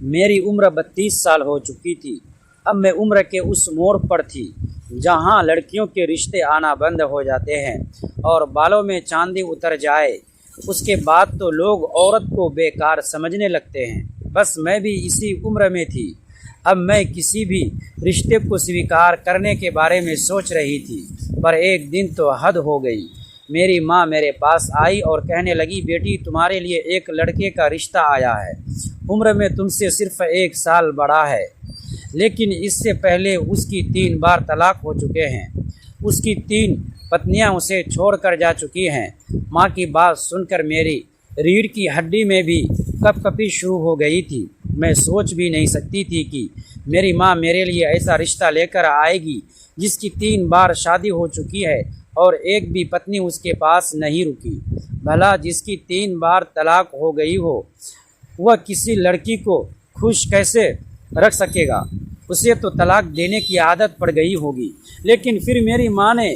मेरी उम्र 32 साल हो चुकी थी। अब मैं उम्र के उस मोड़ पर थी जहाँ लड़कियों के रिश्ते आना बंद हो जाते हैं और बालों में चांदी उतर जाए उसके बाद तो लोग औरत को बेकार समझने लगते हैं। बस मैं भी इसी उम्र में थी। अब मैं किसी भी रिश्ते को स्वीकार करने के बारे में सोच रही थी, पर एक दिन तो हद हो गई। मेरी माँ मेरे पास आई और कहने लगी, बेटी तुम्हारे लिए एक लड़के का रिश्ता आया है। उम्र में तुमसे सिर्फ 1 साल बड़ा है, लेकिन इससे पहले उसकी 3 बार तलाक हो चुके हैं। उसकी 3 पत्नियां उसे छोड़कर जा चुकी हैं। माँ की बात सुनकर मेरी रीढ़ की हड्डी में भी कपकपी शुरू हो गई थी। मैं सोच भी नहीं सकती थी कि मेरी माँ मेरे लिए ऐसा रिश्ता लेकर आएगी जिसकी 3 बार शादी हो चुकी है और एक भी पत्नी उसके पास नहीं रुकी। भला जिसकी 3 बार तलाक हो गई हो वह किसी लड़की को खुश कैसे रख सकेगा? उसे तो तलाक देने की आदत पड़ गई होगी। लेकिन फिर मेरी माँ ने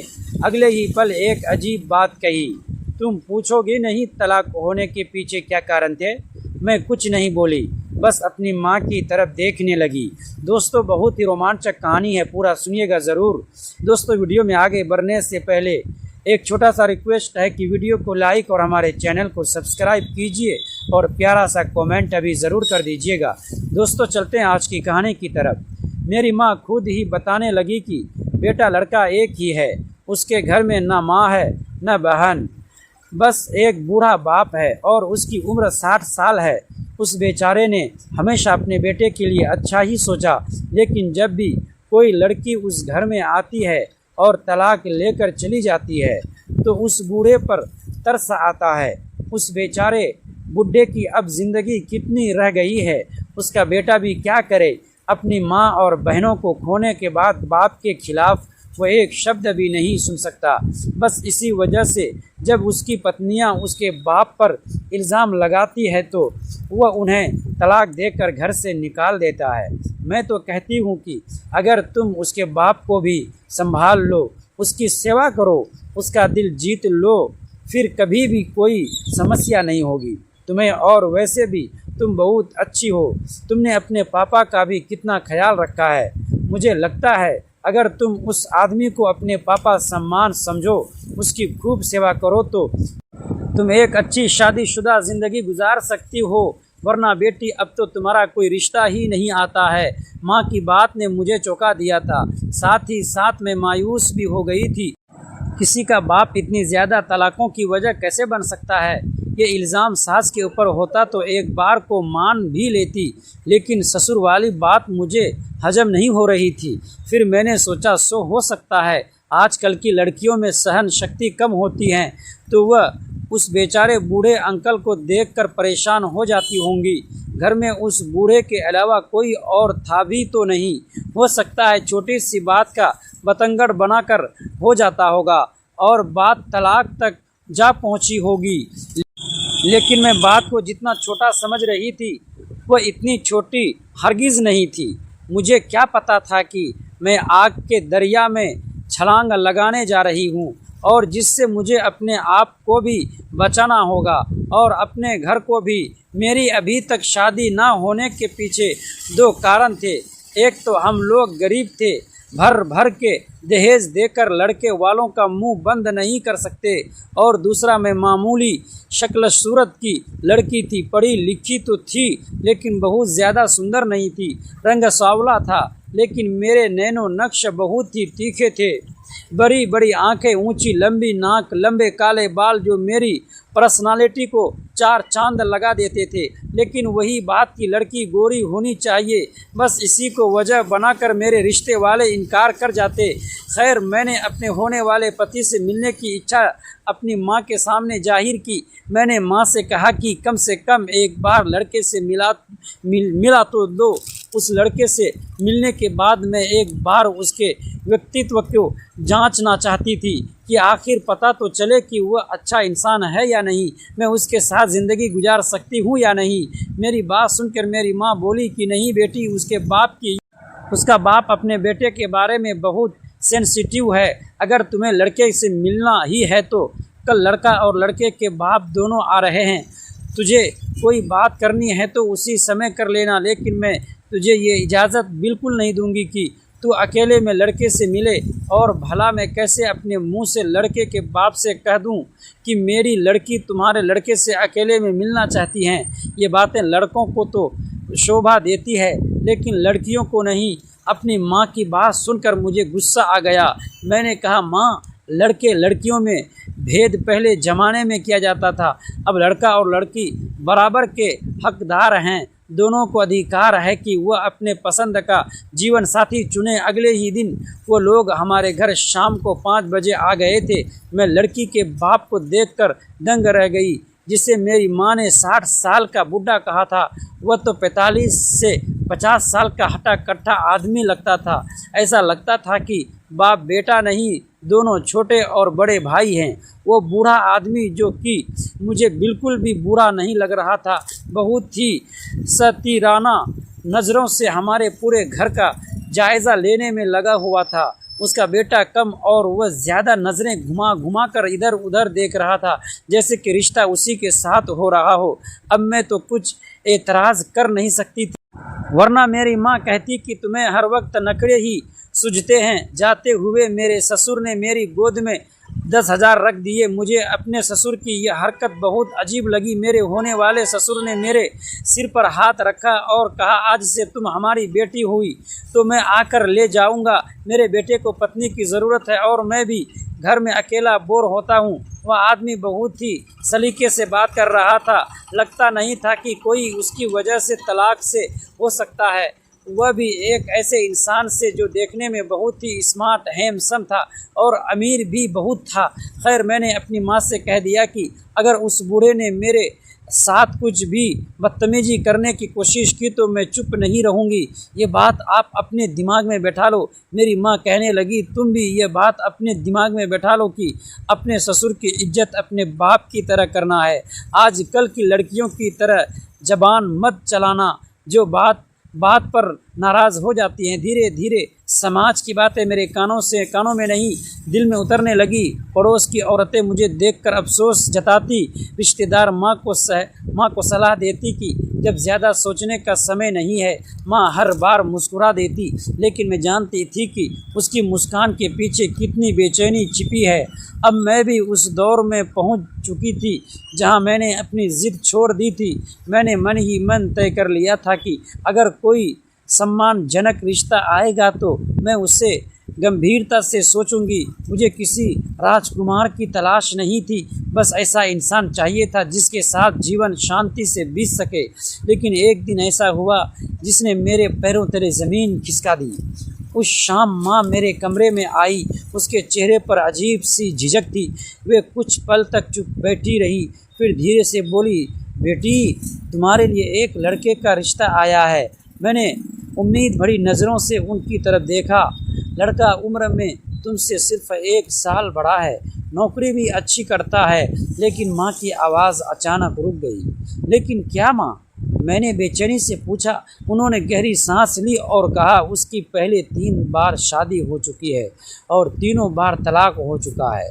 अगले ही पल एक अजीब बात कही, तुम पूछोगे नहीं तलाक होने के पीछे क्या कारण थे? मैं कुछ नहीं बोली, बस अपनी माँ की तरफ देखने लगी। दोस्तों, बहुत ही रोमांचक कहानी है, पूरा सुनिएगा ज़रूर। दोस्तों, वीडियो में आगे बढ़ने से पहले एक छोटा सा रिक्वेस्ट है कि वीडियो को लाइक और हमारे चैनल को सब्सक्राइब कीजिए और प्यारा सा कमेंट अभी ज़रूर कर दीजिएगा। दोस्तों, चलते हैं आज की कहानी की तरफ। मेरी माँ खुद ही बताने लगी कि बेटा लड़का एक ही है, उसके घर में न माँ है न बहन, बस एक बूढ़ा बाप है और उसकी उम्र 60 साल है। उस बेचारे ने हमेशा अपने बेटे के लिए अच्छा ही सोचा, लेकिन जब भी कोई लड़की उस घर में आती है और तलाक लेकर चली जाती है तो उस बूढ़े पर तरस आता है। उस बेचारे बुढ़े की अब ज़िंदगी कितनी रह गई है, उसका बेटा भी क्या करे? अपनी माँ और बहनों को खोने के बाद बाप के खिलाफ वह एक शब्द भी नहीं सुन सकता। बस इसी वजह से जब उसकी पत्नियां उसके बाप पर इल्ज़ाम लगाती है तो वह उन्हें तलाक देकर घर से निकाल देता है। मैं तो कहती हूँ कि अगर तुम उसके बाप को भी संभाल लो, उसकी सेवा करो, उसका दिल जीत लो, फिर कभी भी कोई समस्या नहीं होगी तुम्हें। और वैसे भी तुम बहुत अच्छी हो, तुमने अपने पापा का भी कितना ख्याल रखा है। मुझे लगता है अगर तुम उस आदमी को अपने पापा सम्मान समझो, उसकी खूब सेवा करो तो तुम एक अच्छी शादीशुदा ज़िंदगी गुजार सकती हो, वरना बेटी अब तो तुम्हारा कोई रिश्ता ही नहीं आता है। माँ की बात ने मुझे चौंका दिया था, साथ ही साथ मैं मायूस भी हो गई थी। किसी का बाप इतनी ज़्यादा तलाकों की वजह कैसे बन सकता है? ये इल्ज़ाम सास के ऊपर होता तो एक बार को मान भी लेती, लेकिन ससुर वाली बात मुझे हजम नहीं हो रही थी। फिर मैंने सोचा हो सकता है आजकल की लड़कियों में सहन शक्ति कम होती है तो वह उस बेचारे बूढ़े अंकल को देखकर परेशान हो जाती होंगी। घर में उस बूढ़े के अलावा कोई और था भी तो नहीं। हो सकता है छोटी सी बात का बतंगड़ बनाकर हो जाता होगा और बात तलाक तक जा पहुंची होगी। लेकिन मैं बात को जितना छोटा समझ रही थी वह इतनी छोटी हरगिज़ नहीं थी। मुझे क्या पता था कि मैं आग के दरिया में छलांग लगाने जा रही हूँ और जिससे मुझे अपने आप को भी बचाना होगा और अपने घर को भी। मेरी अभी तक शादी ना होने के पीछे 2 कारण थे। एक तो हम लोग गरीब थे, भर भर के दहेज देकर लड़के वालों का मुंह बंद नहीं कर सकते, और दूसरा मैं मामूली शक्ल सूरत की लड़की थी। पढ़ी लिखी तो थी लेकिन बहुत ज़्यादा सुंदर नहीं थी। रंग सांवला था लेकिन मेरे नैनो नक्श बहुत ही तीखे थे। बड़ी बड़ी आंखें, ऊंची लंबी नाक, लंबे काले बाल जो मेरी पर्सनालिटी को 4 चांद लगा देते थे। लेकिन वही बात की लड़की गोरी होनी चाहिए, बस इसी को वजह बनाकर मेरे रिश्ते वाले इनकार कर जाते। खैर, मैंने अपने होने वाले पति से मिलने की इच्छा अपनी माँ के सामने जाहिर की। मैंने माँ से कहा कि कम से कम एक बार लड़के से मिला तो दो। उस लड़के से मिलने के बाद मैं एक बार उसके व्यक्तित्व को जांचना चाहती थी कि आखिर पता तो चले कि वह अच्छा इंसान है या नहीं, मैं उसके साथ ज़िंदगी गुजार सकती हूँ या नहीं। मेरी बात सुनकर मेरी माँ बोली कि नहीं बेटी, उसका बाप अपने बेटे के बारे में बहुत सेंसिटिव है। अगर तुम्हें लड़के से मिलना ही है तो कल लड़का और लड़के के बाप दोनों आ रहे हैं, तुझे कोई बात करनी है तो उसी समय कर लेना, लेकिन मैं तुझे ये इजाज़त बिल्कुल नहीं दूंगी कि तू अकेले में लड़के से मिले। और भला मैं कैसे अपने मुंह से लड़के के बाप से कह दूं कि मेरी लड़की तुम्हारे लड़के से अकेले में मिलना चाहती हैं। ये बातें लड़कों को तो शोभा देती है, लेकिन लड़कियों को नहीं। अपनी माँ की बात सुनकर मुझे गुस्सा आ गया। मैंने कहा, माँ, लड़के लड़कियों में भेद पहले ज़माने में किया जाता था, अब लड़का और लड़की बराबर के हकदार हैं। दोनों को अधिकार है कि वह अपने पसंद का जीवन साथी चुने। अगले ही दिन वो लोग हमारे घर शाम को 5 बजे आ गए थे। मैं लड़की के बाप को देखकर दंग रह गई, जिसे मेरी माँ ने 60 साल का बूढ़ा कहा था। वह तो 45 से 50 साल का हटा कट्ठा आदमी लगता था। ऐसा लगता था कि बाप बेटा नहीं, दोनों छोटे और बड़े भाई हैं। वो बूढ़ा आदमी, जो कि मुझे बिल्कुल भी बुरा नहीं लग रहा था, बहुत ही सतीराना नज़रों से हमारे पूरे घर का जायज़ा लेने में लगा हुआ था। उसका बेटा कम और वह ज़्यादा नज़रें घुमा घुमा कर इधर उधर देख रहा था, जैसे कि रिश्ता उसी के साथ हो रहा हो। अब मैं तो कुछ एतराज़ कर नहीं सकती थी, वरना मेरी माँ कहती कि तुम्हें हर वक्त नखरे ही सूझते हैं। जाते हुए मेरे ससुर ने मेरी गोद में 10,000 रख दिए। मुझे अपने ससुर की यह हरकत बहुत अजीब लगी। मेरे होने वाले ससुर ने मेरे सिर पर हाथ रखा और कहा, आज से तुम हमारी बेटी हुई तो मैं आकर ले जाऊंगा। मेरे बेटे को पत्नी की ज़रूरत है और मैं भी घर में अकेला बोर होता हूँ। वह आदमी बहुत ही सलीके से बात कर रहा था। लगता नहीं था कि कोई उसकी वजह से तलाक से हो सकता है। वह भी एक ऐसे इंसान से जो देखने में बहुत ही स्मार्ट हैंडसम था और अमीर भी बहुत था। खैर, मैंने अपनी माँ से कह दिया कि अगर उस बूढ़े ने मेरे साथ कुछ भी बदतमीजी करने की कोशिश की तो मैं चुप नहीं रहूँगी। ये बात आप अपने दिमाग में बैठा लो। मेरी माँ कहने लगी, तुम भी ये बात अपने दिमाग में बैठा लो कि अपने ससुर की इज्जत अपने बाप की तरह करना है। आजकल की लड़कियों की तरह ज़बान मत चलाना, जो बात पर नाराज़ हो जाती हैं। धीरे धीरे समाज की बातें मेरे कानों में नहीं, दिल में उतरने लगी। पड़ोस की औरतें मुझे देखकर अफसोस जताती, रिश्तेदार माँ को सलाह देती कि जब ज़्यादा सोचने का समय नहीं है। माँ हर बार मुस्कुरा देती, लेकिन मैं जानती थी कि उसकी मुस्कान के पीछे कितनी बेचैनी छिपी है। अब मैं भी उस दौर में पहुँच चुकी थी जहाँ मैंने अपनी ज़िद छोड़ दी थी। मैंने मन ही मन तय कर लिया था कि अगर कोई सम्मानजनक रिश्ता आएगा तो मैं उसे गंभीरता से सोचूंगी। मुझे किसी राजकुमार की तलाश नहीं थी, बस ऐसा इंसान चाहिए था जिसके साथ जीवन शांति से बीत सके। लेकिन एक दिन ऐसा हुआ जिसने मेरे पैरों तले ज़मीन खिसका दी। उस शाम माँ मेरे कमरे में आई। उसके चेहरे पर अजीब सी झिझक थी। वे कुछ पल तक चुप बैठी रही, फिर धीरे से बोली, बेटी, तुम्हारे लिए एक लड़के का रिश्ता आया है। मैंने उम्मीद भरी नज़रों से उनकी तरफ देखा। लड़का उम्र में तुमसे सिर्फ 1 साल बड़ा है, नौकरी भी अच्छी करता है। लेकिन माँ की आवाज़ अचानक रुक गई। लेकिन क्या माँ? मैंने बेचैनी से पूछा। उन्होंने गहरी सांस ली और कहा, उसकी पहले 3 बार शादी हो चुकी है और तीनों बार तलाक हो चुका है।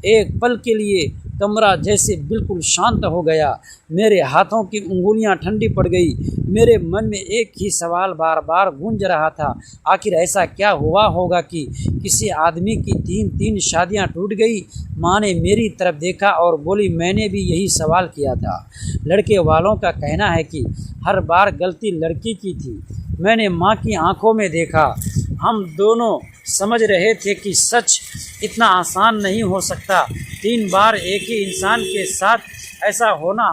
एक पल के लिए कमरा जैसे बिल्कुल शांत हो गया। मेरे हाथों की उंगलियां ठंडी पड़ गई। मेरे मन में एक ही सवाल बार बार गूंज रहा था, आखिर ऐसा क्या हुआ होगा कि किसी आदमी की 3 शादियां टूट गई। माँ ने मेरी तरफ देखा और बोली, मैंने भी यही सवाल किया था। लड़के वालों का कहना है कि हर बार गलती लड़की की थी। मैंने माँ की आंखों में देखा। हम दोनों समझ रहे थे कि सच इतना आसान नहीं हो सकता। 3 बार एक ही इंसान के साथ ऐसा होना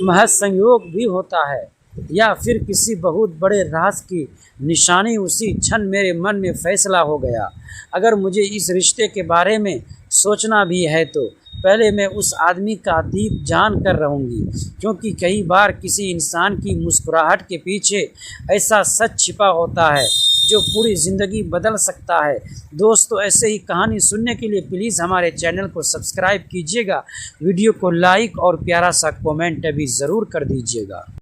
महज संयोग भी होता है, या फिर किसी बहुत बड़े राज की निशानी। उसी क्षण मेरे मन में फैसला हो गया, अगर मुझे इस रिश्ते के बारे में सोचना भी है तो पहले मैं उस आदमी का अतीत जान कर रहूँगी, क्योंकि कई बार किसी इंसान की मुस्कुराहट के पीछे ऐसा सच छिपा होता है जो पूरी ज़िंदगी बदल सकता है। दोस्तों, ऐसे ही कहानी सुनने के लिए प्लीज़ हमारे चैनल को सब्सक्राइब कीजिएगा, वीडियो को लाइक और प्यारा सा कमेंट भी ज़रूर कर दीजिएगा।